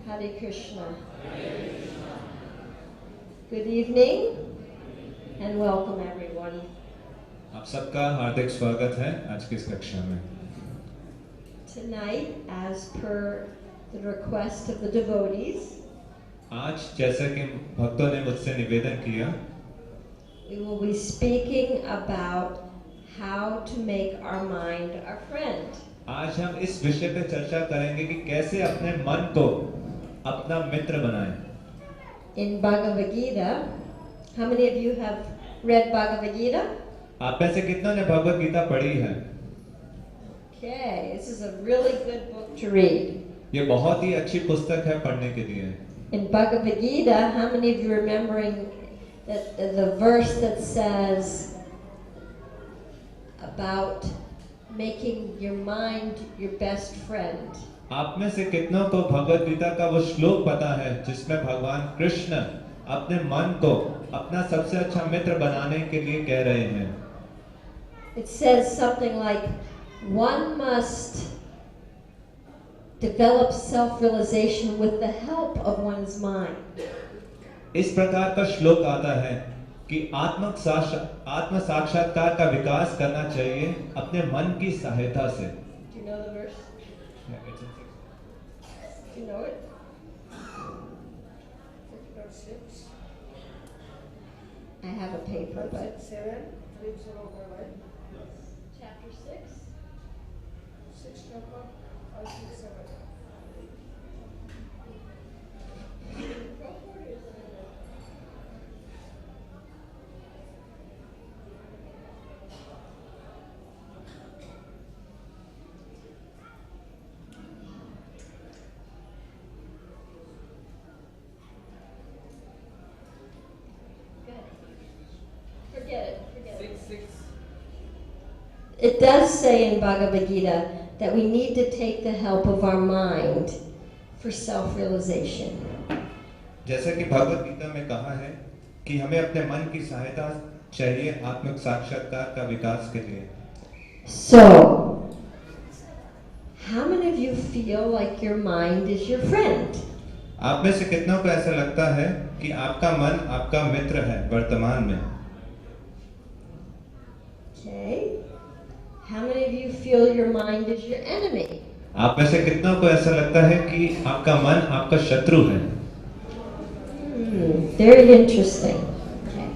Hare Krishna. Good evening and welcome everyone. आप सबका हार्दिक स्वागत है आज की इस कक्षा में। Tonight, as per the request of the devotees, आज जैसा कि भक्तों ने मुझसे निवेदन किया, we will be speaking about how to make our mind our friend. आज हम इस विषय पे चर्चा करेंगे कि कैसे अपने मन को अपना मित्र बनाएं। In Bhagavad-Gita, how many of you have read Bhagavad-Gita? आप में से कितनों ने भगवद गीता पढ़ी है? Okay, this is a really good book to read. ये बहुत ही अच्छी पुस्तक है पढ़ने के लिए। In Bhagavad-Gita, how many of you remembering that the verse that says about making your mind your best friend? आप में से कितनों को भगवद गीता का वो श्लोक पता है जिसमें भगवान कृष्ण अपने मन को अपना सबसे अच्छा मित्र बनाने के लिए कह रहे हैं? It says something like, one must develop self-realization with the help of one's mind. इस प्रकार का श्लोक आता है कि आत्म साक्षात्कार का विकास करना चाहिए अपने मन की सहायता से। Do you know the verse? Do you know it? 6. I have a paper, but 7 flips over, right? chapter 6. 6 chapter, 5, 6, 7. It does say in Bhagavad-Gita that we need to take the help of our mind for self-realization. जैसा कि भगवद गीता में कहा है कि हमें अपने मन की सहायता चाहिए आत्मिक साक्षात्कार का विकास के लिए। So, how many of you feel like your mind is your friend? आप में से कितनों को ऐसा लगता है कि आपका मन आपका मित्र है वर्तमान में? Okay. How many of you feel your mind is your enemy? आप में से कितनों को ऐसा लगता है कि आपका मन आपका शत्रु है? Very interesting. Okay.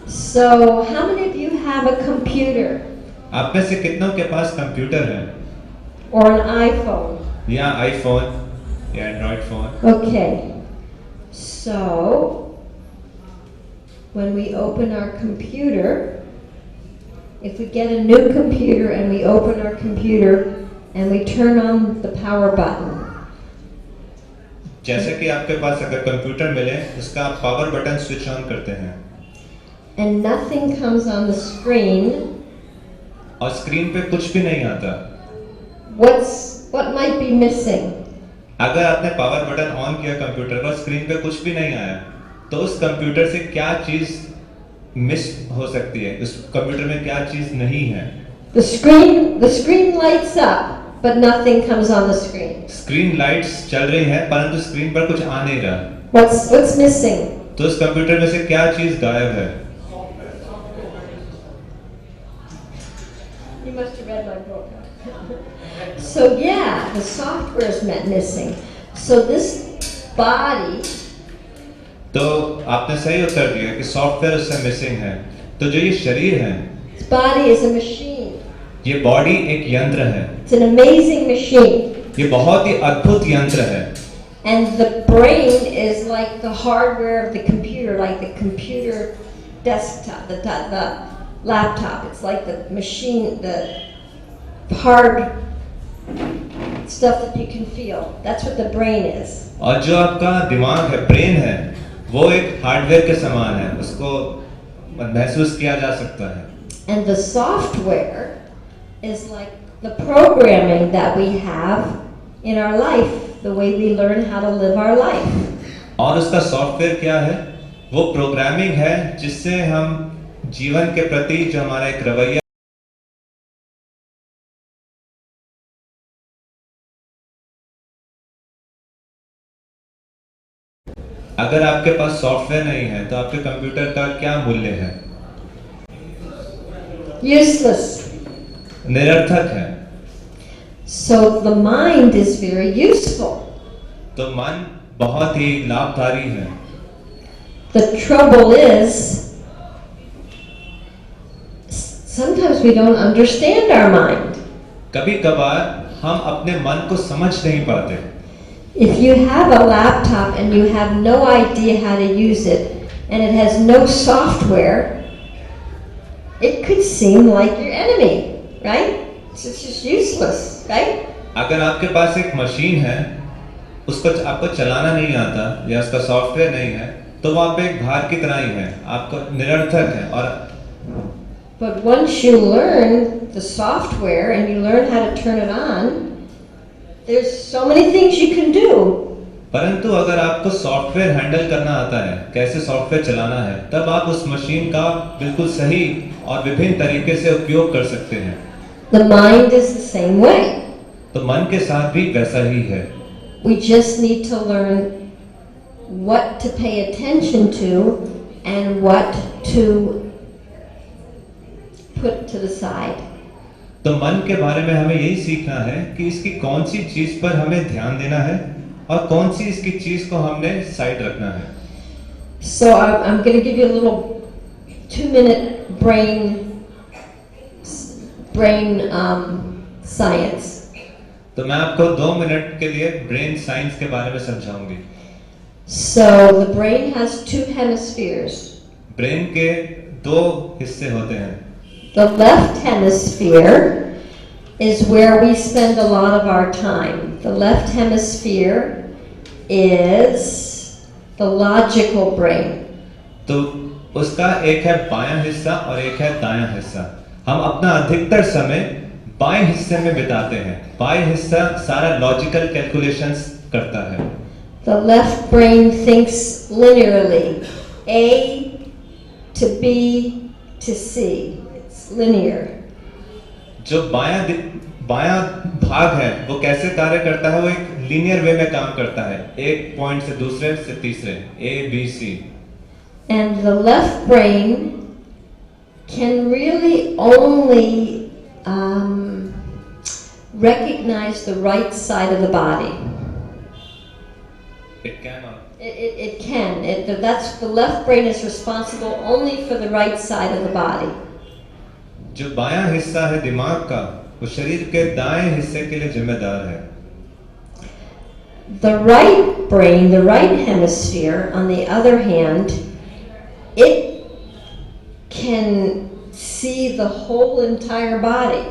So, how many of you have a computer? आप में से कितनों के पास कंप्यूटर है? Or an iPhone? या आईफोन या Android phone? Okay. So, when we open our computer, if we get a new computer and we open our computer and we turn on the power button. जैसे कि आपके पास अगर computer मिले उसका आप power button switch on करते हैं And nothing comes on the screen. और स्क्रीन पे कुछ भी नहीं आता। What might be missing? अगर आपने पावर बटन ऑन किया कंप्यूटर पर स्क्रीन पे कुछ भी नहीं आया तो उस कंप्यूटर से क्या चीज मिस हो सकती है? उस कंप्यूटर में क्या चीज नहीं है? The screen lights up, but nothing comes on the screen. Screen lights चल रही है परंतु स्क्रीन पर कुछ आ नहीं रहा। What's missing? तो उस कंप्यूटर में से क्या चीज गायब है? You must have read my book. So yeah, the software is missing. So this body. तो आपने सही उत्तर दिया कि सॉफ्टवेयर उससे मिसिंग है। तो जो ये शरीर है, This body is a machine. ये बॉडी एक यंत्र है। It's an amazing machine. ये बहुत ही अद्भुत यंत्र है। And the brain is like the hardware of the computer, like the computer desktop, the laptop. It's like the machine, the hard stuff that you can feel. That's what the brain is. और जो आपका दिमाग है, brain है, वो एक hardware के समान है, उसको महसूस किया जा सकता है। And the software is like the programming that we have in our life, the way we learn how to live our life. और उसका सॉफ्टवेयर क्या है? वो प्रोग्रामिंग है जिससे हम जीवन के प्रति जो हमारा एक रवैया अगर आपके पास सॉफ्टवेयर नहीं है तो आपके कंप्यूटर का क्या मूल्य है? Useless. निरर्थक है। So the mind is very useful. तो मन बहुत ही लाभकारी है। The trouble is, sometimes we don't understand our mind. कभी कभार हम अपने मन को समझ नहीं पाते। If you have a laptop and you have no idea how to use it, and it has no software, it could seem like your enemy, right? It's just useless, right? अगर आपके पास एक मशीन है, उसको आपको चलाना नहीं आता या उसका सॉफ्टवेयर नहीं है, तो वो आप एक भार की तरह ही है, आपको निरर्थक है। और But once you learn the software and you learn how to turn it on, there's so many things you can do. परंतु अगर आपको सॉफ्टवेयर हैंडल करना आता है, कैसे सॉफ्टवेयर चलाना है, तब आप उस मशीन का बिल्कुल सही और विभिन्न तरीके से उपयोग कर सकते हैं। The mind is the same way. तो मन के साथ भी वैसा ही है। We just need to learn what to pay attention to and what to put to the side. तो मन के बारे में हमें यही सीखना है कि इसकी कौन सी चीज पर हमें ध्यान देना है और कौन सी इसकी चीज को हमने साइड रखना है। So I'm going to give you a little 2-minute brain science. तो मैं आपको 2 मिनट के लिए ब्रेन साइंस के बारे में समझाऊंगी। So the brain has 2 hemispheres. Brain के 2 हिस्से होते हैं। The left hemisphere is where we spend a lot of our time. The left hemisphere is the logical brain. तो उसका एक है बायां हिस्सा और एक है दायां हिस्सा। हम अपना अधिकतर समय बाएं हिस्से में बिताते हैं। बाएं हिस्सा सारा लॉजिकल कैलकुलेशंस करता है। The left brain thinks linearly. A to B to C. It's linear. जो बायां भाग है वो कैसे कार्य करता है? वो एक लीनियर वे में काम करता है, एक पॉइंट से दूसरे से तीसरे, A B C. And the left brain can really only recognize the right side of the body. It cannot. It can. That's the left brain is responsible only for the right side of the body. जो बायां हिस्सा है दिमाग का, वो शरीर के दाएं हिस्से के लिए जिम्मेदार है। The right brain, the right hemisphere, on the other hand, it can see the whole entire body.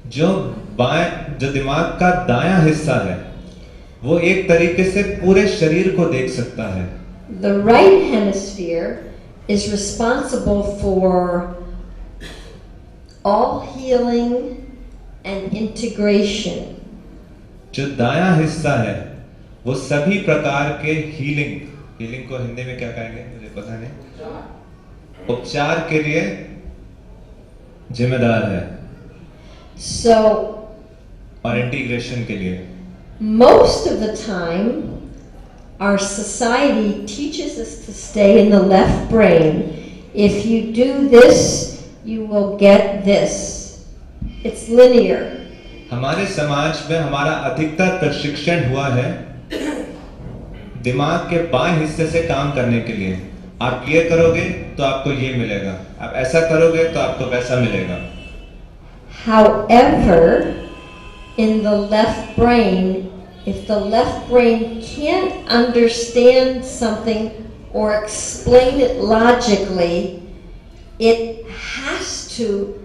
जो दिमाग का दायां हिस्सा है, वो एक तरीके से पूरे शरीर को देख सकता है। The right hemisphere is responsible for all healing and integration. जो दायां हिस्सा है, वो सभी प्रकार के हीलिंग को हिंदी में क्या कहेंगे मुझे पता नहीं, उपचार के लिए जिम्मेदार है। So, और इंटीग्रेशन के लिए। most of the time, our society teaches us to stay in the left brain. If you do this, you will get this. It's linear. हमारे समाज में हमारा अधिकतर प्रशिक्षण हुआ है दिमाग के बाएं हिस्से से काम करने के लिए। आप ये करोगे तो आपको ये मिलेगा, आप ऐसा करोगे तो आपको वैसा मिलेगा। However, in the left brain, if the left brain can't understand something or explain it logically, it has to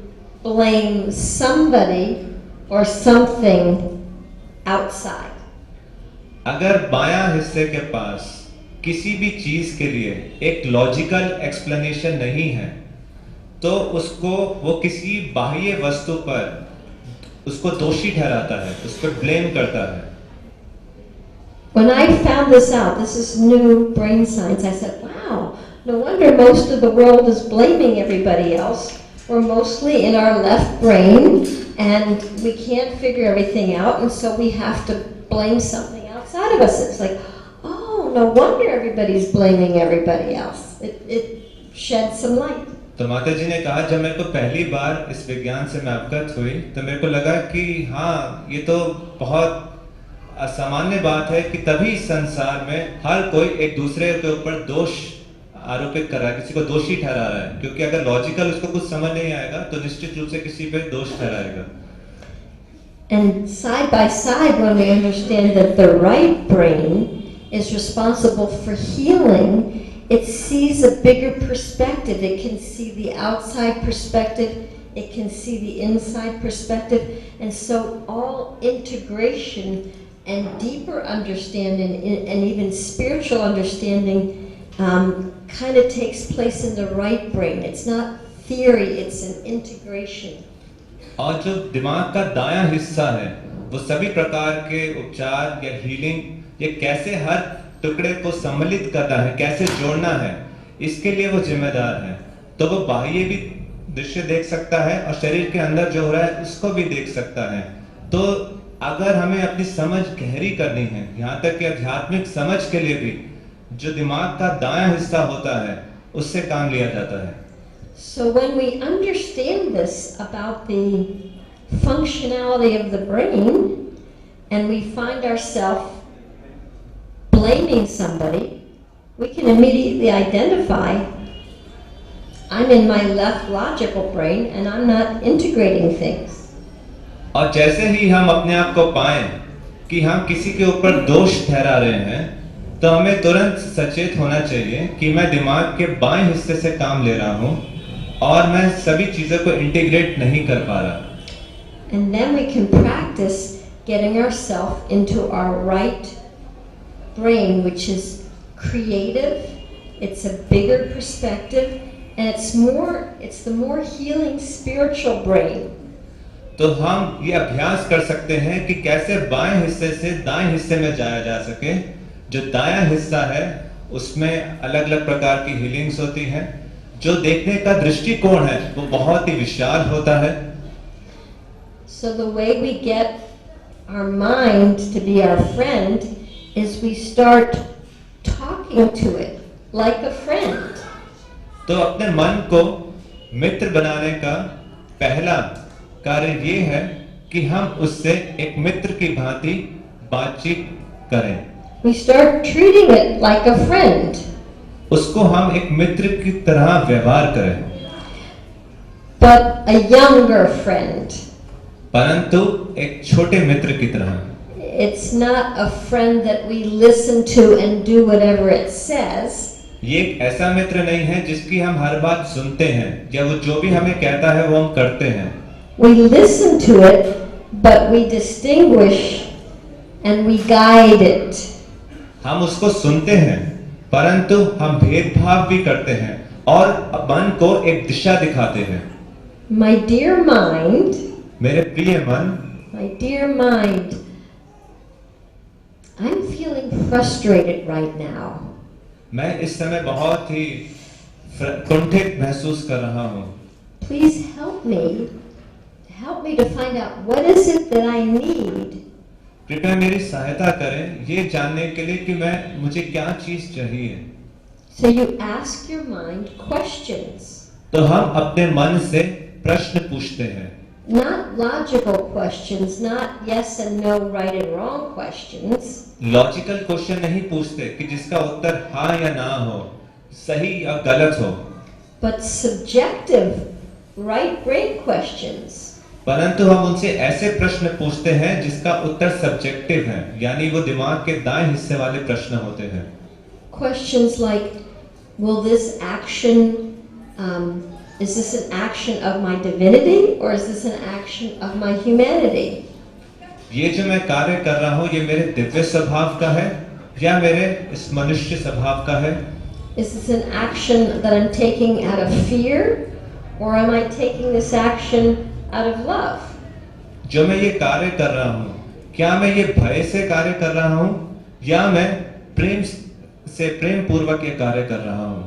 blame somebody or something outside. अगर बायां हिस्से के पास किसी भी चीज के लिए एक लॉजिकल एक्सप्लेनेशन नहीं है, तो उसको वो किसी बाह्य वस्तु पर उसको दोषी ठहराता है, उस पर ब्लेम करता है। When I found this out, this is new brain science, I said, wow, no wonder most of the world is blaming everybody else. We're mostly in our left brain and we can't figure everything out, and so we have to blame something outside of us. It's like, oh, oh, no wonder everybody's blaming everybody else. It sheds some light. तो माता जी ने कहा, जब मेरे को पहली बार इस विज्ञान से मैं अवगत हुई तो मेरे को लगा कि हाँ, ये तो बहुत असामान्य बात है कि तभी संसार में हर कोई एक दूसरे के ऊपर दोष आरोपित कर रहा है, किसी को दोषी ठहरा रहा है, क्योंकि अगर लॉजिकल उसको कुछ समझ नहीं आएगा तो निश्चित रूप से किसी पे दोष ठहराएगा। And side by side, when we understand that the right brain is responsible for healing, it sees a bigger perspective. It can see the outside perspective, it can see the inside perspective, and so all integration and deeper understanding and even spiritual understanding kind of takes place in the right brain. It's not theory, it's an integration. और जो दिमाग का दायां हिस्सा है वो सभी प्रकार के उपचार या हीलिंग, ये कैसे हर टुकड़े को सम्मिलित करना है, कैसे जोड़ना है, इसके लिए वो जिम्मेदार है। तो वो बाह्य भी दृश्य देख सकता है और शरीर के अंदर जो हो रहा है उसको भी देख सकता है। तो अगर हमें अपनी समझ गहरी करनी है, यहाँ तक कि आध्यात्मिक समझ के लिए भी जो दिमाग का दायां हिस्सा होता है उससे काम लिया जाता है। So when we understand this about the functionality of the brain and we find ourselves blaming somebody, we can immediately identify, I'm in my left logical brain and I'm not integrating things. और जैसे ही हम अपने आप को पाएं कि हम किसी के ऊपर दोष ठहरा रहे हैं तो हमें तुरंत सचेत होना चाहिए कि मैं दिमाग के बाएं हिस्से से काम ले रहा हूं और मैं सभी चीजों को इंटीग्रेट नहीं कर पा रहा। And then we can practice getting ourselves into our right brain, which is creative, it's a bigger perspective, and it's the more healing spiritual brain. तो हम ये अभ्यास कर सकते हैं कि कैसे बाएं हिस्से से दाएं हिस्से में जाया जा सके। जो दायां हिस्सा है उसमें अलग अलग प्रकार की हीलिंग्स होती हैं, जो देखने का दृष्टिकोण है वो बहुत ही विशाल होता है। So the way we get our mind to be our friend is we start talking to it like a friend. तो अपने मन को मित्र बनाने का पहला कार्य ये है कि हम उससे एक मित्र की भांति बातचीत करें। We start treating it like a friend. उसको हम एक मित्र की तरह व्यवहार करें। But a younger friend. परंतु एक छोटे मित्र की तरह। It's not a friend that we listen to and do whatever it says. ये एक ऐसा मित्र नहीं है जिसकी हम हर बात सुनते हैं या वो जो भी हमें कहता है वो हम करते हैं। We listen to it, but we distinguish and we guide it. हम उसको सुनते हैं परंतु हम भेदभाव भी करते हैं और मन को एक दिशा दिखाते हैं। My dear mind, मेरे प्रिय मन, my dear mind, I'm feeling frustrated right now. मैं इस समय बहुत ही कुंठित महसूस कर रहा हूँ। Please help me to find out what is it that I need. कृपया मेरी सहायता करें ये जानने के लिए कि मुझे क्या चीज चाहिए। So you ask your mind questions. तो हम अपने मन से प्रश्न पूछते हैं। Not logical questions, not yes and no, right and wrong questions. Logical question नहीं पूछते कि जिसका उत्तर हाँ या ना हो, सही या गलत हो। But subjective, right brain questions. परंतु हम उनसे ऐसे प्रश्न पूछते हैं जिसका उत्तर सब्जेक्टिव है, यानी वो दिमाग के दाएं हिस्से वाले प्रश्न होते हैं। Questions like, will this action, is this an action of my divinity or is this an action of my humanity? ये जो मैं कार्य कर रहा हूँ ये मेरे दिव्य स्वभाव का है या मेरे इस मनुष्य स्वभाव का है? Is this an action that I'm taking out of fear or am I taking this action out of love? जो मैं ये कार्य कर रहा हूँ, क्या मैं ये भय से कार्य कर रहा हूँ या मैं प्रेम पूर्वक ये कार्य कर रहा हूँ?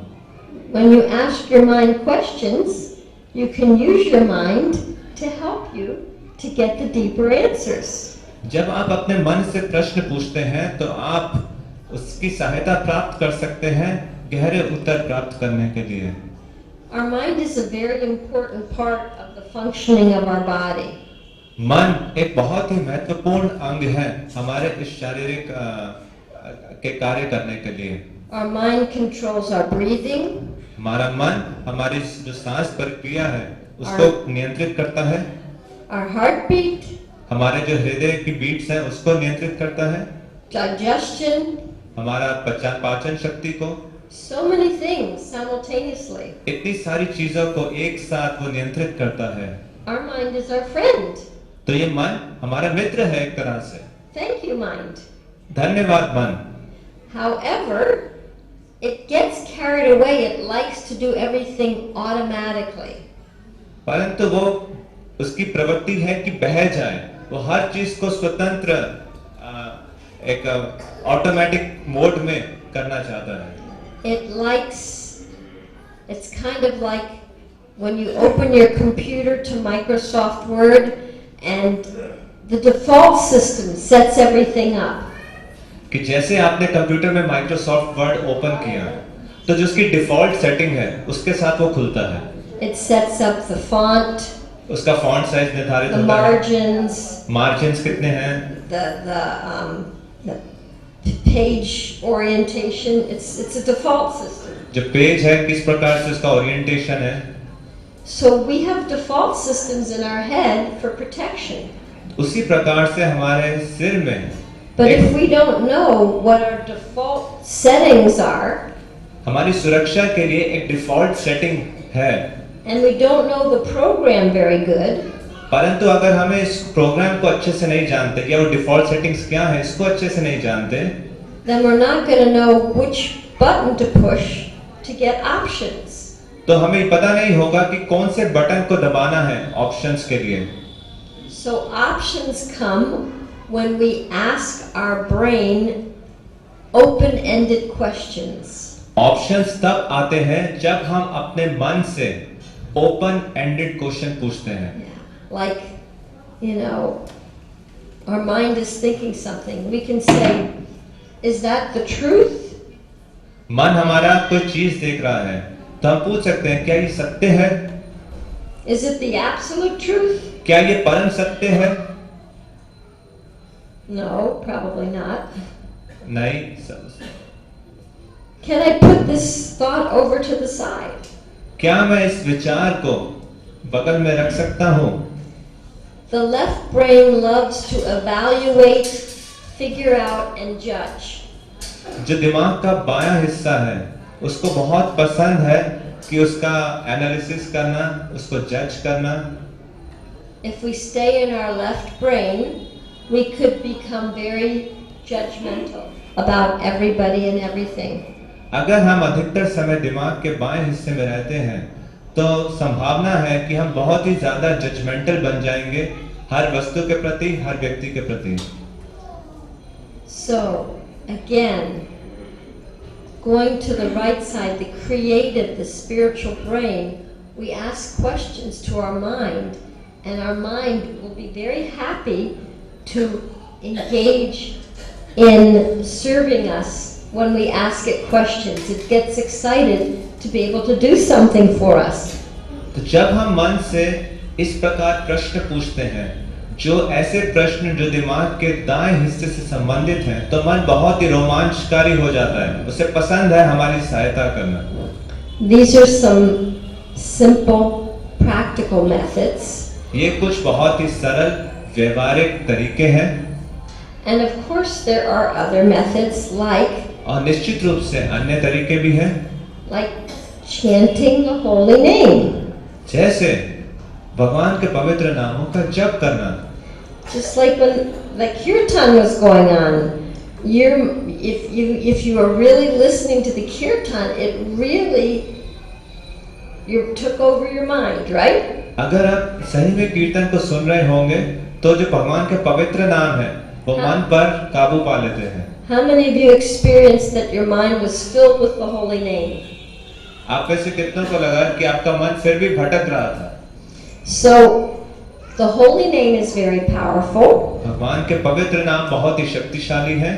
When you ask your mind questions, you can use your mind to help you to get the deeper answers. जब आप अपने मन से प्रश्न पूछते हैं तो आप उसकी सहायता प्राप्त कर सकते हैं गहरे उत्तर प्राप्त करने के लिए। Our mind is a very important part of the functioning of our body. मन एक बहुत ही महत्वपूर्ण अंग है हमारे इस शारीरिक के कार्य करने के लिए। Our mind controls our breathing. हमारा मन हमारी जो सांस प्रक्रिया है उसको नियंत्रित करता है। Our heartbeat. हमारे जो हृदय की बीट्स हैं उसको नियंत्रित करता है। Digestion. हमारा पाचन शक्ति को। So many things simultaneously. इतनी सारी चीजों को एक साथ वो नियंत्रित करता है। Our mind is our friend. तो ये मन हमारा मित्र है एक तरह से। Thank you, mind. धन्यवाद मन। However, it gets carried away. It likes to do everything automatically. परंतु वो उसकी प्रवृत्ति है कि बह जाए, वो हर चीज को स्वतंत्र एक ऑटोमेटिक मोड में करना चाहता है। It's kind of like when you open your computer to Microsoft Word and the default system sets everything up. कि जैसे आपने कंप्यूटर में माइक्रोसॉफ्ट वर्ड ओपन किया तो जो उसकी डिफॉल्ट सेटिंग है उसके साथ वो खुलता है। It sets up the font, उसका फॉन्ट साइज निर्धारित होता है, मार्जिन्स कितने हैं, the page orientation. It's a default system. जो पेज है किस प्रकार से उसका ओरिएंटेशन है। So we have default systems in our head for protection. उसी प्रकार से हमारे सिर में But if we don't know what our default settings are, हमारी सुरक्षा के लिए एक डिफॉल्ट सेटिंग है, and we don't know the program very good, परंतु अगर हमें इस प्रोग्राम को अच्छे से नहीं जानते या वो डिफॉल्ट सेटिंग्स क्या है इसको अच्छे से नहीं जानते, then we're not going to know which button to push to get options. तो हमें पता नहीं होगा कि कौन से बटन को दबाना है ऑप्शंस के लिए। So options come when we ask our brain open-ended questions. Options तब आते हैं जब हम अपने मन से ओपन एंडेड क्वेश्चन पूछते हैं। Like, our mind is thinking something. We can say, is that the truth? मन हमारा कोई चीज देख रहा है तो हम पूछ सकते हैं क्या ये सत्य है? Is it the absolute truth? क्या ये परम सत्य है? No, probably not. नहीं। Can I put this thought over to the side? क्या मैं इस विचार को बगल में रख सकता हूँ? The left brain loves to evaluate, figure out, and judge. जो दिमाग का बायां हिस्सा है उसको बहुत पसंद है कि उसका एनालिसिस करना, उसको जज करना। If we stay in our left brain, we could become very judgmental about everybody and everything. अगर हम अधिकतर समय दिमाग के बाएं हिस्से में रहते हैं तो संभावना है कि हम बहुत ही ज्यादा जजमेंटल बन जाएंगे हर वस्तु के प्रति, हर व्यक्ति के प्रति। So, again, going to the right side, the creative, the spiritual brain, we ask questions to our mind, and our mind will be very happy to engage in serving us when we ask it questions. It gets excited to be able to do something for us. तो जब हम मन से इस प्रकार प्रश्न पूछते हैं, जो ऐसे प्रश्न जो दिमाग के दाएं हिस्से से संबंधित हैं, तो मन बहुत ही रोमांचकारी हो जाता है, उसे पसंद है हमारी सहायता करना। These are some simple, practical methods. ये कुछ बहुत ही सरल व्यवहारिक तरीके हैं। And of course there are other methods like और निश्चित रूप से अन्य तरीके भी हैं, chanting the holy name. जैसे भगवान के पवित्र नामों का जप करना। Just like when the kirtan was going on, if you are really listening to the kirtan, it really took over your mind, right? अगर आप सही में कीर्तन को सुन रहे होंगे तो जो भगवान के पवित्र नाम है वो मन पर काबू पा लेते हैं। How many of you experienced that your mind was filled with the holy name? आप में से कितनों को लगा कि आपका मन फिर भी भटक रहा था? So, the holy name is very powerful. भगवान के पवित्र नाम बहुत ही शक्तिशाली हैं।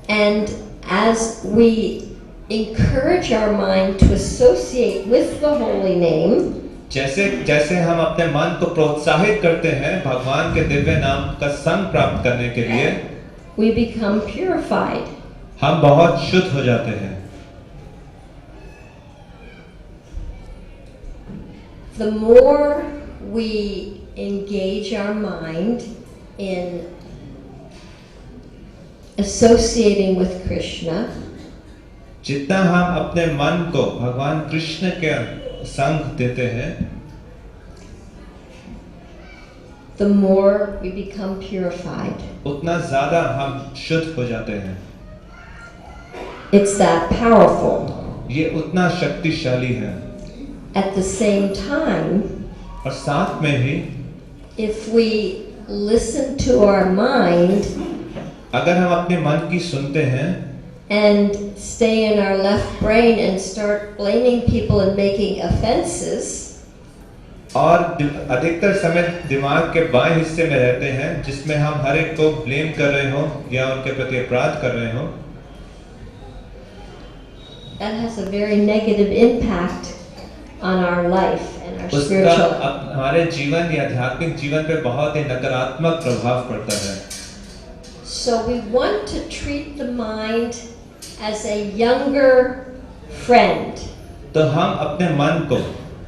And as we encourage our mind to associate with the holy name, जैसे जैसे हम अपने मन को प्रोत्साहित करते हैं भगवान के दिव्य नाम का संग प्राप्त करने के लिए, we become purified. हम बहुत शुद्ध हो जाते हैं. The more we engage our mind in associating with Krishna, जितना हम अपने मन को भगवान कृष्ण के संग देते हैं, the more we become purified. उतना ज्यादा हम शुद्ध हो जाते हैं. It's that powerful. ये उतना शक्तिशाली है. At the same time, और साथ में ही if we listen to our mind अगर हम अपने मन की सुनते हैं and stay in our left brain and start blaming people and making offenses, और अधिकतर समय दिमाग के बाएं हिस्से में रहते हैं जिसमें हम हर एक को ब्लेम कर रहे हो या उनके प्रति अपराध कर रहे हो, that has a very negative impact on our life and our उसका spiritual. हमारे जीवन या आध्यात्मिक जीवन पे बहुत ही नकारात्मक प्रभाव पड़ता है. So we want to treat the mind as a younger friend. तो हम अपने मन को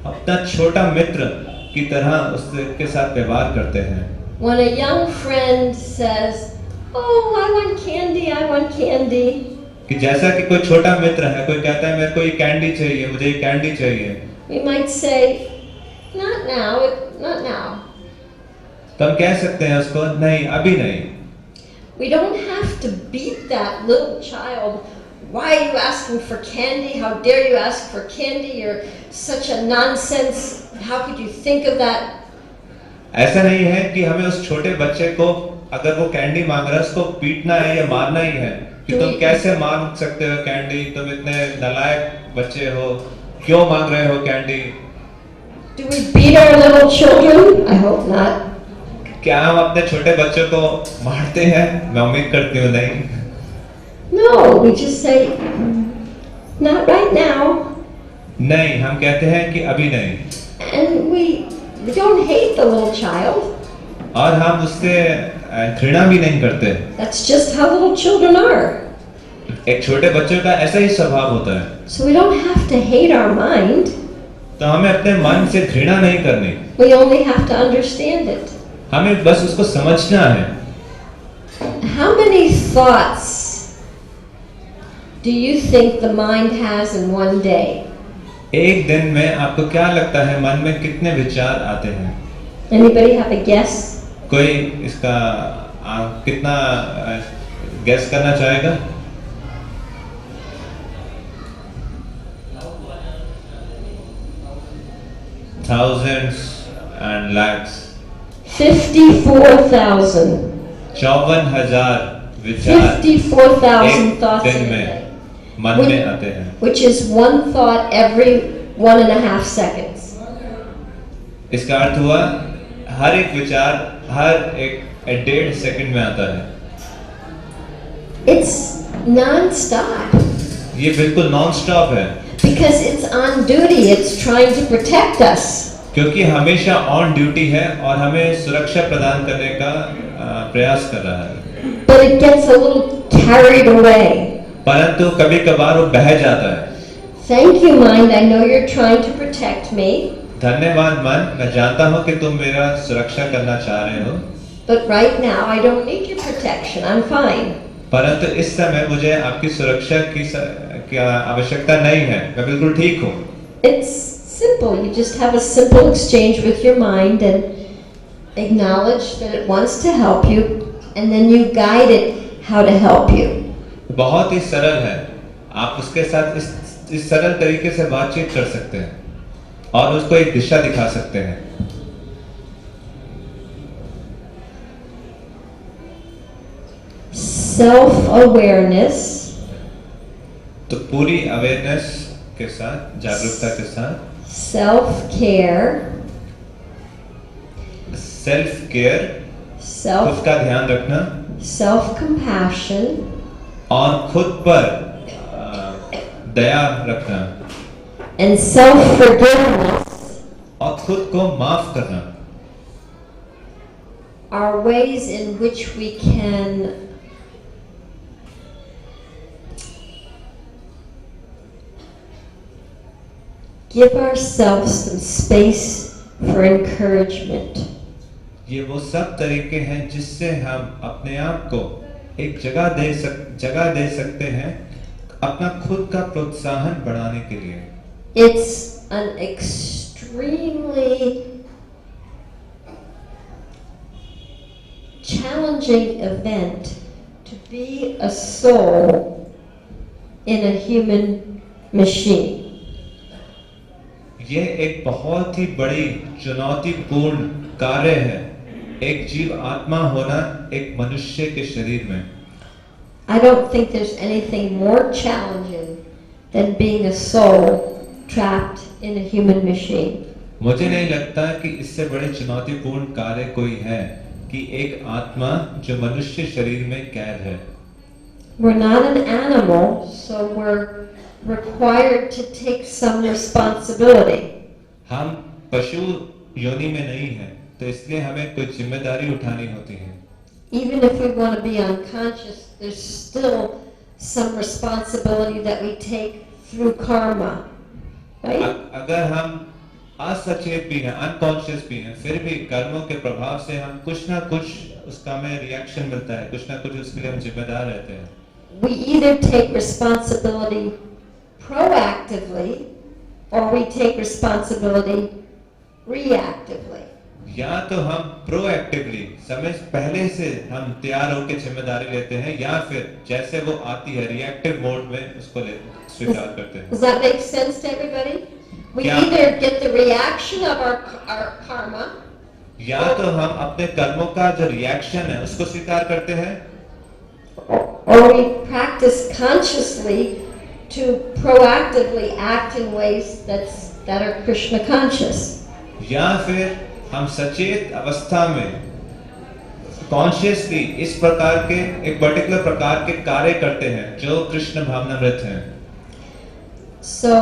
अपना छोटा मित्र की तरह उसके साथ व्यवहार करते हैं. When a young friend says, "Oh, I want candy, I want candy," कि जैसा कि कोई छोटा मित्र है, कोई कहता है मेरे को ये कैंडी चाहिए, मुझे ये कैंडी चाहिए, we might say, "Not now, not now." तो हम कह सकते हैं उसको नहीं, अभी नहीं. We don't have to beat that little child. Why are you asking for candy? How dare you ask for candy? You're such a nonsense. How could you think of that? ऐसा नहीं है कि हमें उस छोटे बच्चे को अगर वो कैंडी मांग रहा है उसको पीटना है या मारना ही है कि तुम कैसे मांग सकते हो कैंडी, तुम इतने नालायक बच्चे हो, क्यों मांग रहे हो candy. Do we beat our little children? I hope not. क्या हम अपने छोटे बच्चों को मारते हैं? मैं उम्मीद करती हूँ नहीं. No, we just say, "Not right now." नहीं, हम कहते हैं कि अभी नहीं. And we don't hate the little child. और हम उससे घृणा भी नहीं करते. That's just how little children are. एक छोटे बच्चों का ऐसा ही स्वभाव होता है. So we don't have to hate our mind. तो हमें अपने मन से घृणा नहीं करनी. We only have to understand it. हमें बस उसको समझना है. How many thoughts do you think the mind has in one day? एक दिन में आपको क्या लगता है मन में कितने विचार आते हैं? Anybody have a guess? कोई इसका कितना गेस करना चाहेगा? Thousands and lakhs. 54,000. 54,000 विचार 54,000 एक thoughts दिन in a में day. मन में आते हैं. Which is one thought every 1.5 seconds. इसका अर्थ हुआ हर एक विचार हर एक 1.5 सेकंड में आता है. It's non-stop. ये बिल्कुल नॉन स्टॉप है. Because it's on duty. It's trying to protect us. क्योंकि हमेशा ऑन ड्यूटी है और हमें सुरक्षा प्रदान करने का प्रयास कर रहा है. But it gets a little carried away. परंतु कभी कभार वो बह जाता है. Thank you, mind. I know you're trying to protect me. धन्यवाद मन, मैं जानता हूँ कि तुम मेरा सुरक्षा करना चाह रहे हो. But right now, I don't need your protection. I'm fine. परंतु इस समय मुझे आपकी सुरक्षा की आवश्यकता नहीं है, मैं बिल्कुल ठीक हूँ. It's simple. You just have a simple exchange with your mind and acknowledge that it wants to help you, and then you guide it how to help you. बहुत ही सरल है. आप उसके साथ इस सरल तरीके से बातचीत कर सकते हैं और उसको एक दिशा दिखा सकते हैं. Self-awareness. तो पूरी अवेयरनेस के साथ, जागरूकता के साथ, Self-care. सेल्फ केयर, खुद का ध्यान रखना, Self-compassion. और खुद पर दया रखना and self-forgiveness और खुद को माफ करना are ways in which we can give ourselves some space for encouragement. ये वो सब तरीके हैं जिससे हम अपने आप को एक जगह दे सकते हैं अपना खुद का प्रोत्साहन बढ़ाने के लिए. It's an extremely challenging event to be a soul in a human machine. ये एक बहुत ही बड़ी चुनौतीपूर्ण कार्य है एक जीव आत्मा होना एक मनुष्य के शरीर में. I don't think there's anything more challenging than being a soul trapped in a human machine. मुझे नहीं लगता कि इससे बड़ी चुनौतीपूर्ण कार्य कोई है कि एक आत्मा जो मनुष्य शरीर में कैद है. We're not an animal, so we're required to take some responsibility. हम पशु योनि में नहीं हैं, तो इसलिए हमें कुछ जिम्मेदारी उठानी होती है. Even if we want to be unconscious, there's still some responsibility that we take through karma, right? अगर हम असचेत भी हैं, अनकॉन्शियस भी हैं, फिर भी कर्मों के प्रभाव से हम कुछ ना कुछ उसका हमें रिएक्शन मिलता है, कुछ ना कुछ उसके लिए हम जिम्मेदार रहते हैं. We either take responsibility proactively or we take responsibility reactively. या तो हम प्रोएक्टिवली समय पहले से हम तैयार होकर जिम्मेदारी लेते हैं या फिर जैसे वो आती है रिएक्टिव मोड में उसको स्वीकार करते हैं. Does that make sense to everybody? We Yeah. either get the reaction of our karma, या तो हम अपने कर्मों का जो रिएक्शन है उसको स्वीकार करते हैं or we practice consciously to proactively act in ways that are Krishna conscious. या फिर हम सचेत अवस्था में कॉन्शियसली इस प्रकार के एक पर्टिकुलर प्रकार के कार्य करते हैं जो कृष्ण भावनामृत हैं. So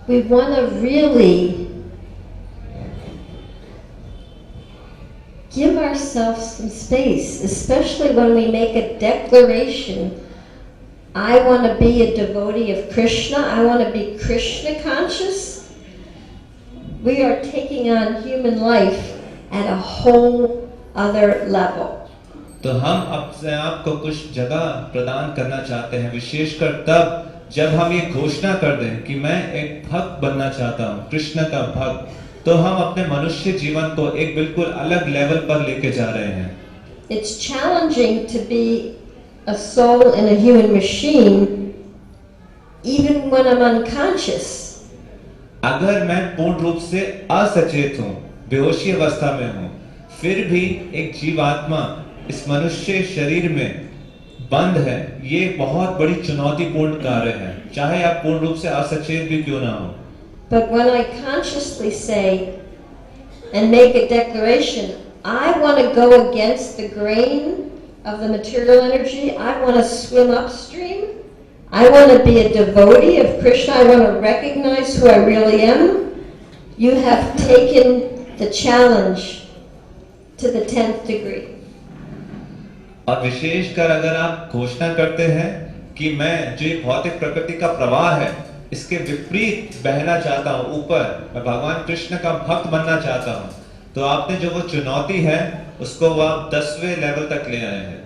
we want to really give ourselves some space, especially when we make a declaration. I want to be a devotee of Krishna. I want to be Krishna conscious. We are taking on human life at a whole other level. तो हम अपने आप को कुछ जगह प्रदान करना चाहते हैं, विशेषकर तब जब हम ये घोषणा कर दें कि मैं एक भक्त बनना चाहता हूँ, कृष्ण का भक्त, तो हम अपने मनुष्य जीवन को एक बिल्कुल अलग लेवल पर लेके जा रहे हैं. It's challenging to be a soul in a human machine even when I'm unconscious. अगर मैं पूर्ण रूप से असचेत हूँ, बेहोशी अवस्था में हूँ, फिर भी एक जीवात्मा इस मनुष्य शरीर में बंद है, ये बहुत बड़ी चुनौतीपूर्ण कार्य है, चाहे आप पूर्ण रूप से असचेत भी क्यों ना हो. But when I consciously say and make a declaration, I want to go against the grain of the material energy, I want to swim upstream, I want to be a devotee of Krishna, I want to recognize who I really am, you have taken the challenge to the 10th degree. और विशेषकर अगर आप घोषणा करते हैं कि मैं जो ये भौतिक प्रकृति का प्रवाह है इसके विपरीत बहना चाहता हूँ, ऊपर मैं भगवान कृष्ण का भक्त बनना चाहता हूँ, तो आपने जो वो चुनौती है उसको वो आप 10वें लेवल तक ले आए हैं.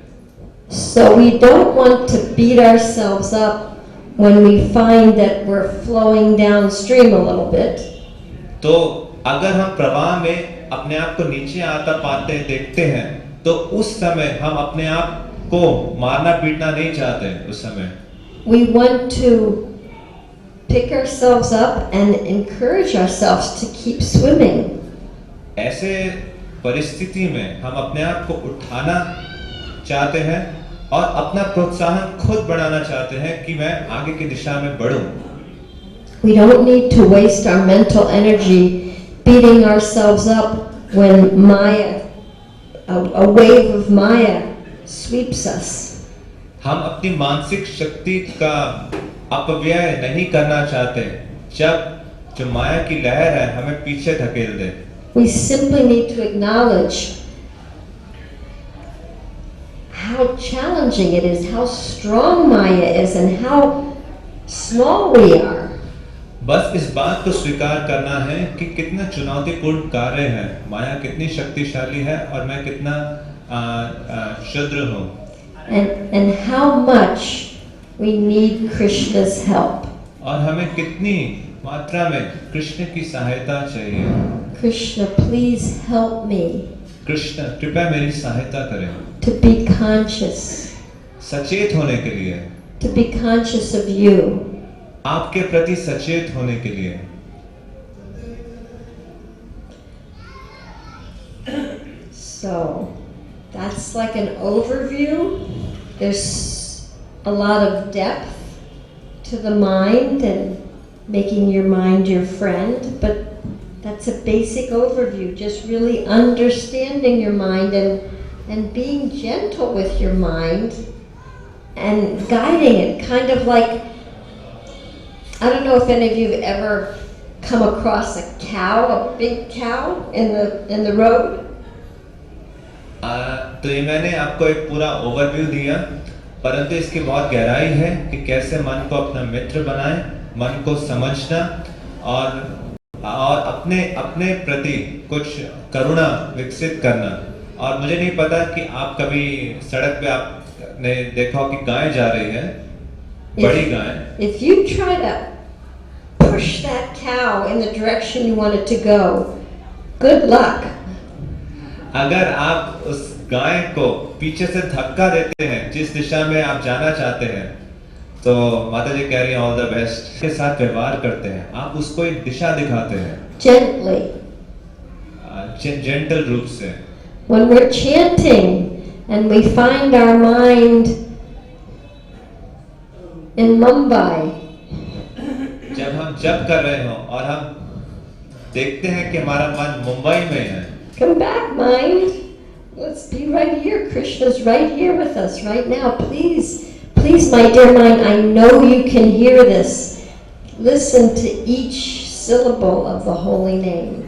So we don't want to beat ourselves up when we find that we're flowing downstream a little bit. तो अगर हम प्रवाह में अपने आप को नीचे आता पाते देखते हैं तो उस समय हम अपने आप को मारना पीटना नहीं चाहते. उस समय We want to pick ourselves up and encourage ourselves to keep swimming. ऐसे परिस्थिति में हम अपने आप को उठाना चाहते हैं और अपना प्रोत्साहन खुद बढ़ाना चाहते हैं कि मैं आगे की दिशा में बढ़ूं. We don't need to waste our mental energy beating ourselves up when Maya a wave of Maya sweeps us. हम अपनी मानसिक शक्ति का अपव्यय नहीं करना चाहते जब जो माया की लहर है हमें पीछे धकेल दे. We simply need to acknowledge how challenging it is, how strong Maya is, and how small we are. बस इस बात को स्वीकार करना है कि कितना चुनौतीपूर्ण कार्य है, माया कितनी शक्तिशाली है और मैं कितना क्षुद्र हूँ. And how much we need Krishna's help. और हमें कितनी मात्रा में कृष्ण की सहायता चाहिए. Krishna, please help me. Krishna कृपया मेरी सहायता करें. To be conscious. सचेत होने के लिए. To be conscious of you. आपके प्रति सचेत होने के लिए. So, that's like an overview. There's a lot of depth to the mind and making your mind your friend, but that's a basic overview, just really understanding your mind and being gentle with your mind and guiding it, kind of like, I don't know if any of you have ever come across a cow, a big cow in the road. तो ये मैंने आपको एक पूरा overview दिया, परंतु इसकी बहुत गहराई है कि कैसे मन को अपना मित्र बनाएं, मन को समझना और अपने प्रति कुछ करुणा विकसित करना. और मुझे नहीं पता कि आप कभी सड़क पे आपने देखा हो कि गाय जा रही है, बड़ी गाय. If you try to push that cow in the direction you want it to go, good luck. अगर आप उस गाय को पीछे से धक्का देते हैं जिस दिशा में आप जाना चाहते हैं, तो माता जी कह रही हैं ऑल द बेस्ट. के साथ व्यवहार करते हैं, आप उसको एक दिशा दिखाते हैं. Gently. जेंटल रूप से. When we're chanting and we find our mind in Mumbai, जब हम जप कर रहे हो और हम देखते हैं कि हमारा मन मुंबई में है, come back, mind. Let's be right here. Krishna's right here with us right now. Please, please, my dear mind, I know you can hear this. Listen to each syllable of the holy name.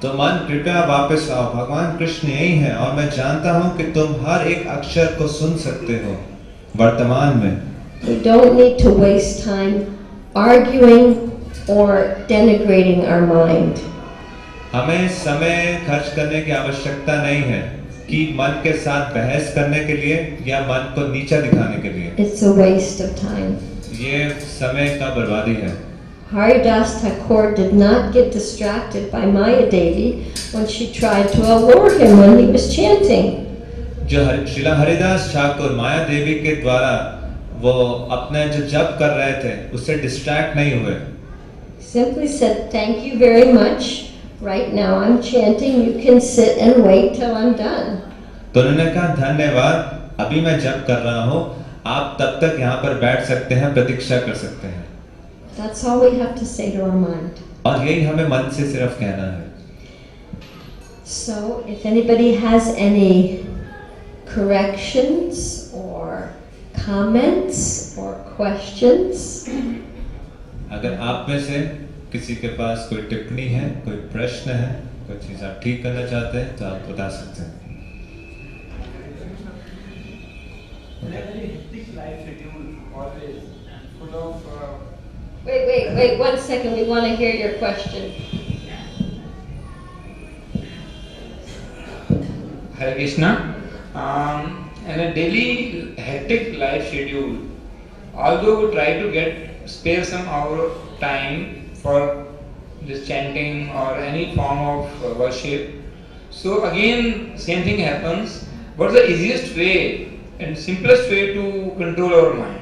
तो मन कृपया वापस आओ, भगवान कृष्ण यही है और मैं जानता हूँ कि तुम हर एक अक्षर को सुन सकते हो वर्तमान में. We don't need to waste time arguing or denigrating our mind. हमें समय खर्च करने की आवश्यकता नहीं है कि मन के साथ बहस करने के लिए या मन को नीचा दिखाने के लिए. It's a waste of time. ये समय का बर्बादी है. Haridas Thakur did not get distracted by Maya Devi when she tried to allure him when he was chanting. जो श्रीला हरिदास ठाकुर माया देवी के द्वारा वो अपने जो जप कर रहे थे उससे डिस्ट्रैक्ट नहीं हुए. Simply said, "Thank you very much. Right now I'm chanting. You can sit and wait till I'm done." तो उन्होंने कहा धन्यवाद, अभी मैं जप कर रहा हूँ, आप तब तक यहाँ पर बैठ सकते हैं, प्रतीक्षा कर सकते हैं. That's all we have to say to our mind. और यही हमें मन से सिर्फ कहना है. So, if anybody has any corrections or comments or questions, अगर आप में से किसी के पास कोई टिप्पणी है, कोई प्रश्न है, कोई चीज आप ठीक करना चाहते हैं तो आप बता सकते हैं. Wait, 1 second. We want to hear your question. Hare Krishna. In a daily hectic life schedule, although we try to spare some hour time for this chanting or any form of worship, so again same thing happens. What's the easiest way and simplest way to control our mind?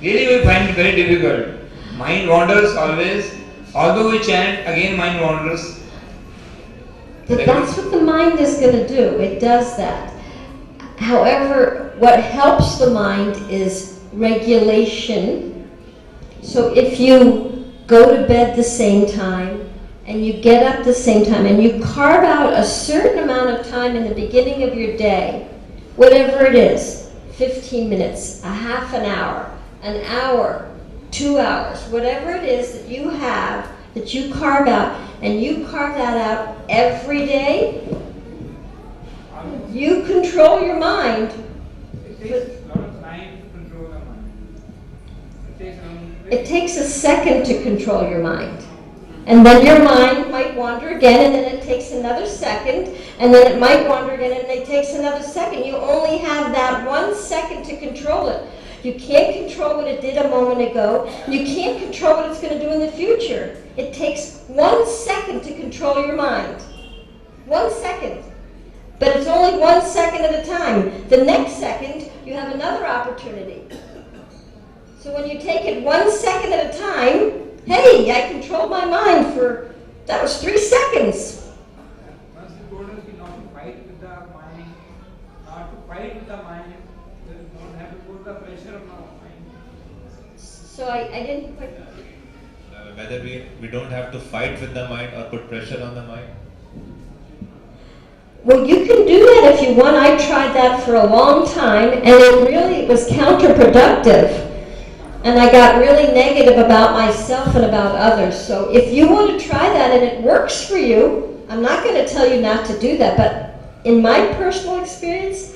Really we find it very difficult. Mind wanders always. Although we chant, again mind wanders. But that's what the mind is going to do. It does that. However, what helps the mind is regulation. So if you go to bed the same time, and you get up the same time, and you carve out a certain amount of time in the beginning of your day, whatever it is, 15 minutes, a half an hour, 2 hours, whatever it is that you have, that you carve out, and you carve that out every day, you control your mind. It takes a lot of time to control the mind. It takes a second to control your mind. And then your mind might wander again, and then it takes another second, and then it might wander again, and it takes another second. You only have that 1 second to control it. You can't control what it did a moment ago. You can't control what it's going to do in the future. It takes 1 second to control your mind. 1 second. But it's only 1 second at a time. The next second, you have another opportunity. So when you take it 1 second at a time, hey, I controlled my mind for, that was 3 seconds. Once you told us not to fight with the mind, then you don't have to put the pressure on our mind. So I didn't quite... Whether we don't have to fight with the mind or put pressure on the mind. Well, you can do that if you want. I tried that for a long time, and it really was counterproductive. And I got really negative about myself and about others. So if you want to try that and it works for you, I'm not going to tell you not to do that, but in my personal experience,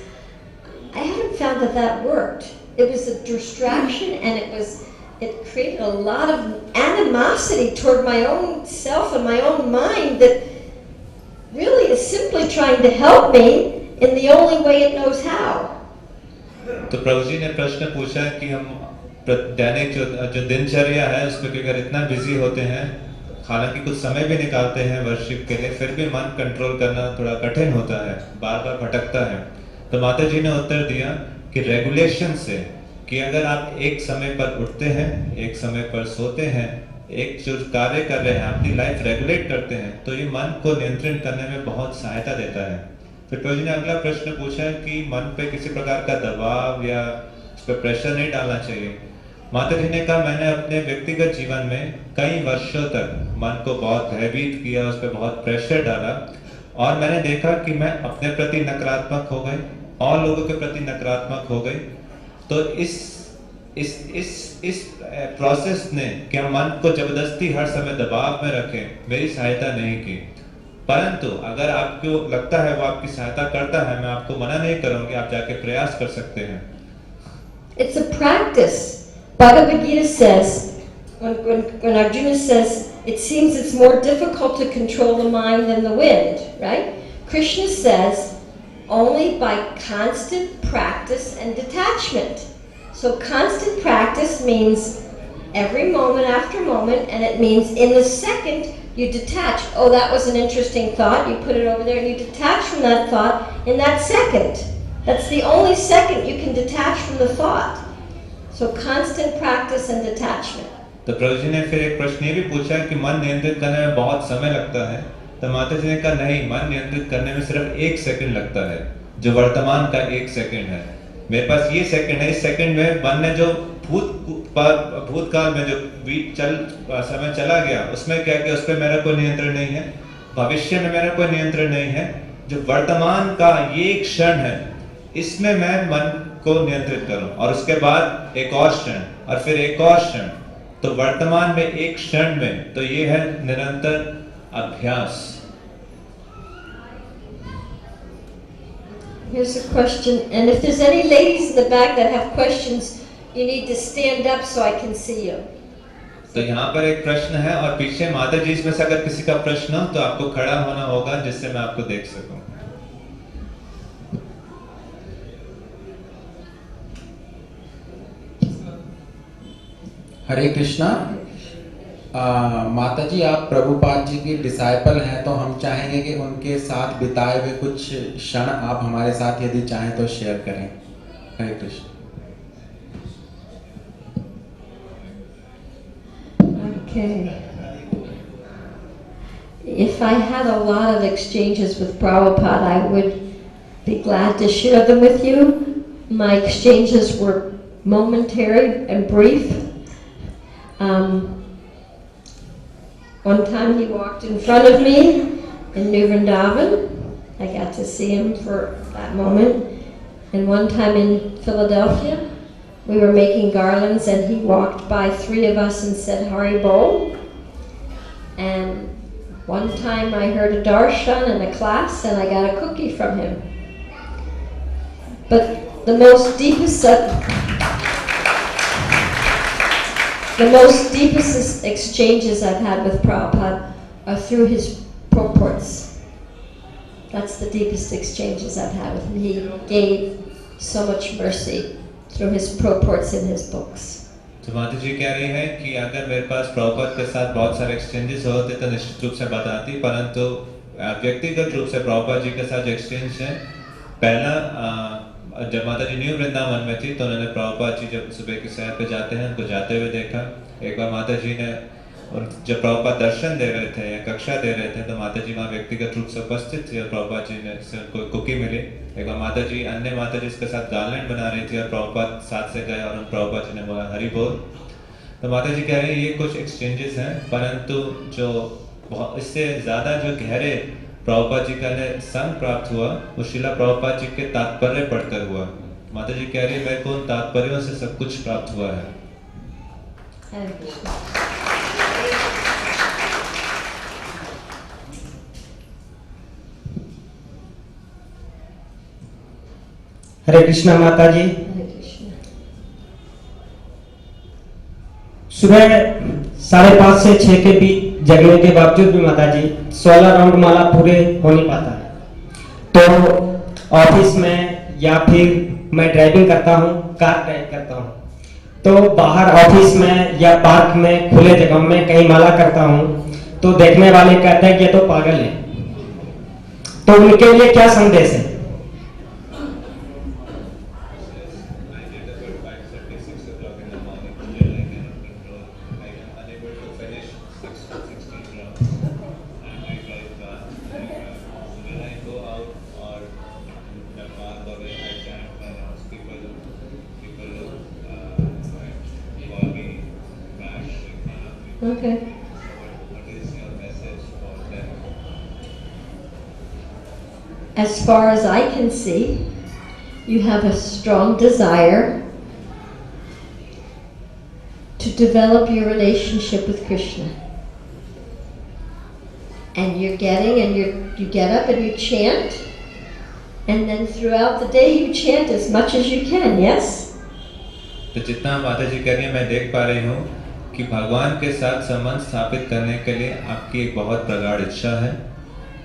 I haven't found that that worked. It was a distraction, and it created a lot of animosity toward my own self and my own mind that really is simply trying to help me in the only way it knows how. तो प्रभु जी ने प्रश्न पूछा कि हम दैनिक जो दिनचर्या है उसमें अगर इतना बिजी होते हैं, हालांकि कुछ समय भी निकालते हैं वर्शिप के लिए, फिर भी मन कंट्रोल करना थोड़ा कठिन होता है, बार बार भटकता है। तो माता जी ने उत्तर दिया कि रेगुलेशन से, कि अगर आप एक समय पर उठते हैं, एक समय पर सोते हैं, एक जो कार्य कर रहे हैं, अपनी लाइफ रेगुलेट करते हैं, तो ये मन को नियंत्रित करने में बहुत सहायता देता है। फिर प्रभु जी ने अगला प्रश्न पूछा कि मन पे किसी प्रकार का दबाव या उस पर प्रेशर नहीं डालना चाहिए। माता जी ने कहा, मैंने अपने व्यक्तिगत जीवन में कई वर्षों तक मन को बहुत भयभीत किया, उस पर बहुत प्रेशर डाला, और मैंने देखा कि मैं अपने प्रति नकारात्मक हो गई और लोगों के प्रति नकारात्मक हो गई। तो इस प्रोसेस ने क्या मन को जबरदस्ती हर समय दबाव में रखे मेरी सहायता नहीं की। परंतु अगर आपको लगता है वो आपकी सहायता करता है, मैं आपको मना नहीं करूंगी, आप जाके प्रयास कर सकते हैं। It's a practice. Bhagavad-Gita says, when Arjuna says, it seems it's more difficult to control the mind than the wind, right? Krishna says, only by constant practice and detachment. So constant practice means every moment after moment, and it means in the second you detach. Oh, that was an interesting thought. You put it over there and you detach from that thought in that second. That's the only second you can detach from the thought. So constant practice and detachment. तो प्रभु जी ने फिर एक प्रश्न ये भी पूछा कि मन नियंत्रित करने में बहुत समय लगता है। तो माता जी ने कहा, नहीं, मन नियंत्रित करने में सिर्फ 1 सेकंड लगता है, जो वर्तमान का 1 सेकंड है। मेरे पास ये सेकंड है, इस सेकंड में मन ने जो भूतकाल में जो समय चला गया, उसमें क्या किया, उस पर मेरा कोई नियंत्रण नहीं है। भविष्य में मेरा कोई नियंत्रण नहीं है। जो वर्तमान का ये क्षण है, इसमें मैं मन को नियंत्रित करूं, और उसके बाद एक और क्षण, और फिर एक और क्षण। तो वर्तमान में एक क्षण में, तो ये है निरंतर अभ्यास। Here's a question, and if there's any ladies in the back that have questions, you need to stand up so I can see you. तो यहाँ पर एक प्रश्न है, और पीछे माता जी इसमें से अगर किसी का प्रश्न हो तो आपको खड़ा होना होगा, जिससे मैं आपको देख सकूं। हरे कृष्णा। माता जी, आप प्रभुपाद जी की डिसाइपल हैं, तो हम चाहेंगे कि उनके साथ बिताए हुए कुछ क्षण आप हमारे साथ यदि चाहें तो शेयर करें। हरे Krishna. Okay. If I had a lot of exchanges with Prabhupada, I would be glad to share them with you. My exchanges were momentary and brief. One time he walked in front of me in New Vrindavan. I got to see him for that moment. And one time in Philadelphia, we were making garlands and he walked by 3 of us and said, Hari Bol. And one time I heard a darshan in a class and I got a cookie from him. But the most deepest exchanges I've had with Prabhupada are through his purports. That's the deepest exchanges I've had with him. He gave so much mercy through his purports in his books. तो माता जी कह रही है कि अगर मेरे पास प्रभुपाद के साथ बहुत सारे एक्सचेंजेस होते तो निश्चित रूप से बताती, परंतु व्यक्तिगत रूप से प्रभुपाद जी के साथ जो एक्सचेंज है, पहला जब माता जी न्यू वृंदावन में थी तो उन्होंने प्रभुपाद जी जब सुबह की सैर पे जाते हैं उनको जाते हुए देखा। एक बार माता जी ने जब प्रभुपाद दर्शन दे रहे थे या कक्षा दे रहे थे तो माता जी वहाँ व्यक्तिगत रूप से उपस्थित थी और प्रभुपाद जी ने से उनको कुकी मिली। एक बार माता जी अन्य माता जी इसके साथ गार्लैंड बना रही थी और प्रभुपाद साथ से गए और प्रभुपाद जी ने बोला हरि बोल। तो माता जी कह रहे हैं ये कुछ एक्सचेंजेस हैं, परंतु जो इससे ज़्यादा जो गहरे प्रभुपाद जी का संग प्राप्त हुआ वो श्रीला प्रभुपाद जी के तात्पर्य पढ़कर हुआ। माता जी कह रही है मेरे को उन तात्पर्यों से सब कुछ प्राप्त हुआ है। हरे कृष्णा माता जी। सुबह 5:30 से 6 के बीच जगने के बावजूद भी माता जी 16 राउंड माला पूरे हो नहीं पाता है। तो ऑफिस में या फिर मैं ड्राइविंग करता हूँ, कार ड्राइव करता हूँ, तो बाहर ऑफिस में या पार्क में खुले जगह में कहीं माला करता हूँ तो देखने वाले कहते हैं कि ये तो पागल है। तो उनके लिए क्या संदेश है? Okay. What is your message for them? As far as I can see, you have a strong desire to develop your relationship with Krishna. And you're getting, and you get up and you chant, and then throughout the day you chant as much as you can, yes? तो जितना माता जी कह रही है मैं देख पा रही हूँ कि भगवान के साथ संबंध स्थापित करने के लिए आपकी एक बहुत प्रगाढ़ इच्छा है,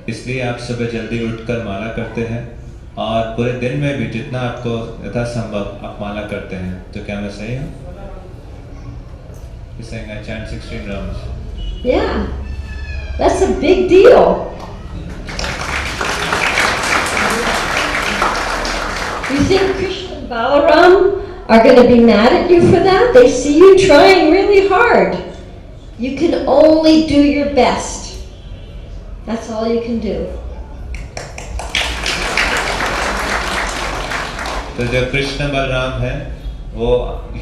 इसलिए आप सुबह जल्दी उठकर माला करते हैं और पूरे दिन में भी जितना आपको यथासंभव आप माला करते हैं। तो क्या मैं सही हूँ? He's saying I chant 16 rounds. Yeah, that's a big deal. You think Krishna and Balaram are going to be mad at you for that? They see you trying really hard. You can only do your best. That's all you can do. तो जो कृष्ण बलराम है वो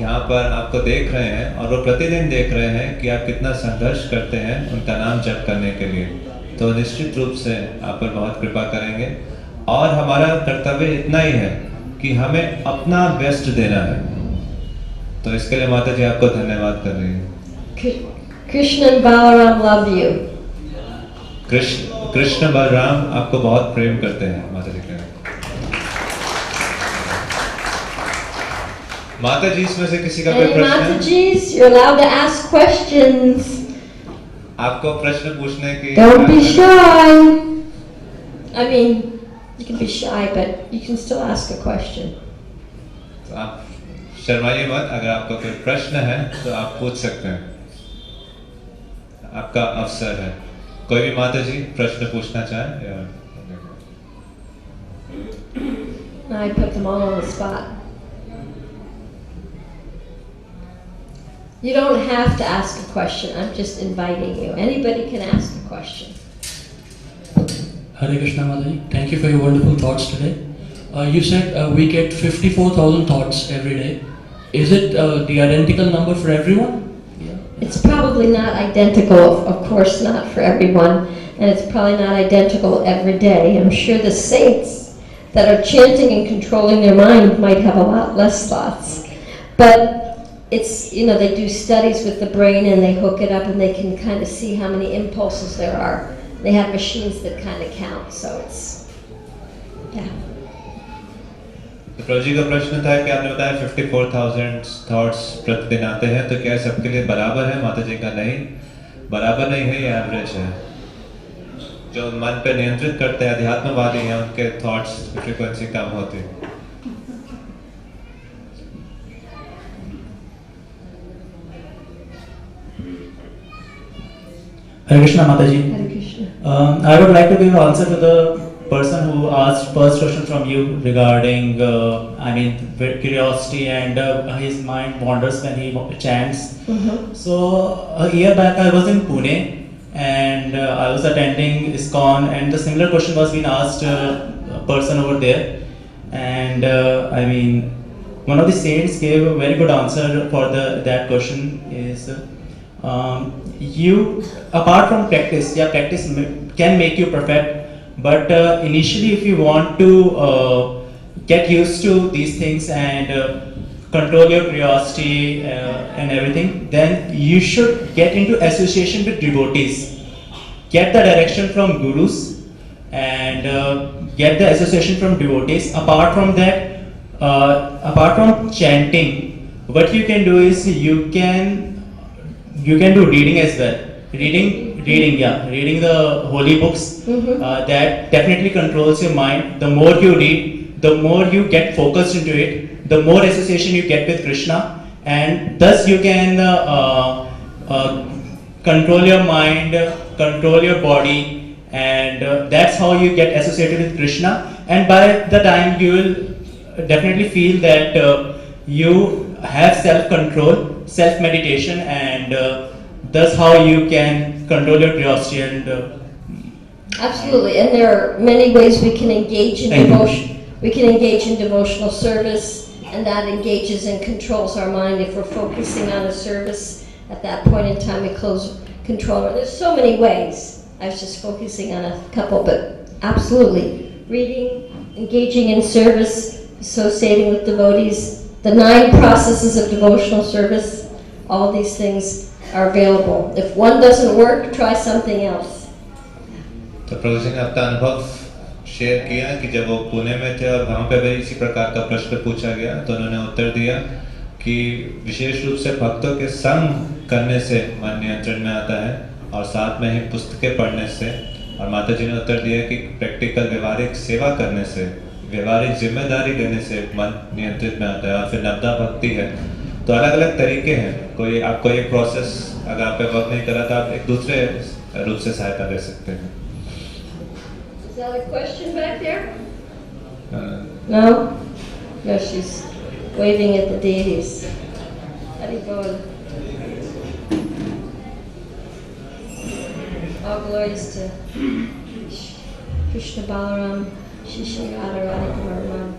यहाँ पर आपको देख रहे हैं और वो प्रतिदिन देख रहे हैं कि आप कितना संघर्ष करते हैं उनका नाम जप करने के लिए। तो निश्चित रूप से आप पर बहुत कृपा करेंगे और हमारा कर्तव्य इतना ही है कि हमें अपना बेस्ट देना है। तो इसके लिए माता जी आपको धन्यवाद कर रही हैं। Krishna and Balaram love you. Krishna Balram आपको बहुत प्रेम करते हैं, माता जी कह रहे हैं। माता जी इसमें से किसी का कोई प्रश्न है? Mataji's, you're allowed to ask questions. आपको प्रश्न पूछने की Don't be shy. I mean, you can be shy, but you can still ask a question. तो आप शर्माइए मत, अगर आपका कोई प्रश्न है तो आप पूछ सकते हैं, आपका अवसर है। कोई भी माता जी प्रश्न पूछना चाहे या I put them all on the spot. You don't have to ask a question. I'm just inviting you. Anybody can ask a question. Hare Krishna Mataji, thank you for your wonderful thoughts today. You said we get 54,000 thoughts every day. Is it the identical number for everyone? Yeah. it's probably not identical, of course not for everyone, and it's probably not identical every day. I'm sure the saints that are chanting and controlling their mind might have a lot less thoughts. But it's, they do studies with the brain and they hook it up and they can kind of see how many impulses there are. They have machines that kind of count, so it's, yeah. तो प्रभु जी का प्रश्न था कि आपने बताया 54,000 thoughts प्रतिदिन आते हैं, तो क्या सबके लिए बराबर है? माता जी का नहीं, बराबर नहीं है, ये एवरेज है। जो मन पे नियंत्रित करते हैं अध्यात्मवादी हैं, उनके थॉट्स की फ्रीक्वेंसी कम होती है। Hare Krishna, Mataji. Hare Krishna. I would like to give answer to the person who asked first question from you regarding, curiosity and his mind wanders when he chants. Mm-hmm. So a year back I was in Pune and I was attending Iskcon and the similar question was being asked a person over there, and one of the saints gave a very good answer for that question is. You, apart from practice, practice can make you perfect, but initially if you want to get used to these things and control your curiosity and everything, then you should get into association with devotees. Get the direction from gurus and get the association from devotees. Apart from that, apart from chanting, what you can do is you can do reading as well. Reading the holy books. Mm-hmm. That definitely controls your mind. The more you read, the more you get focused into it, the more association you get with Krishna, and thus you can control your mind, control your body, and that's how you get associated with Krishna. And by the time you will definitely feel that you have self-control, self-meditation, and that's how you can control your curiosity and Absolutely, and there are many ways we can engage in devotion. We can engage in devotional service, and that engages and controls our mind. If we're focusing on a service, at that point in time we close control. There's so many ways. I was just focusing on a couple, but absolutely. Reading, engaging in service, associating with devotees, the 9 processes of devotional service, all these things are available. If one doesn't work, try something else. तो प्रभु जी ने अपना अनुभव share किया कि जब वो पुणे में थे और वहाँ पे भी इसी प्रकार का प्रश्न पूछा गया, तो उन्होंने उत्तर दिया कि विशेष रूप से भक्तों के संग करने से मन नियंत्रण में आता है और साथ में ही पुस्तकें पढ़ने से, और माता जी ने उत्तर दिया कि प्रैक्टिकल व्यवहारिक सेवा करने से, व्यवहारिक जिम्मेदारी लेने से मन नियंत्रित में आता है। और फिर नवदा भक्ति है। तो अलग अलग तरीके हैं। कोई आपको एक प्रोसेस अगर आप पे वर्क नहीं करा, तो आप एक दूसरे रूप से सहायता ले सकते हैं। Is that a question back there? No? No, she's waving at the deities. Haribol. All glories to Krishna Balaram, Shri Radha and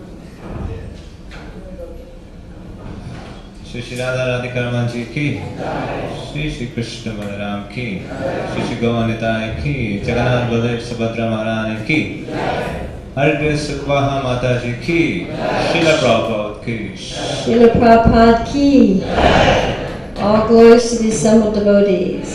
Shri Radha Radhikarman ji ki, Shri Krishna Balaram ki, Shri Govanitai ki, Jagannath Baladev Subhadra Maharani ki, Hare Krishna Mata ji ki, Srila Prabhupada ki, Srila Prabhupada ki. All glories to the assembled devotees.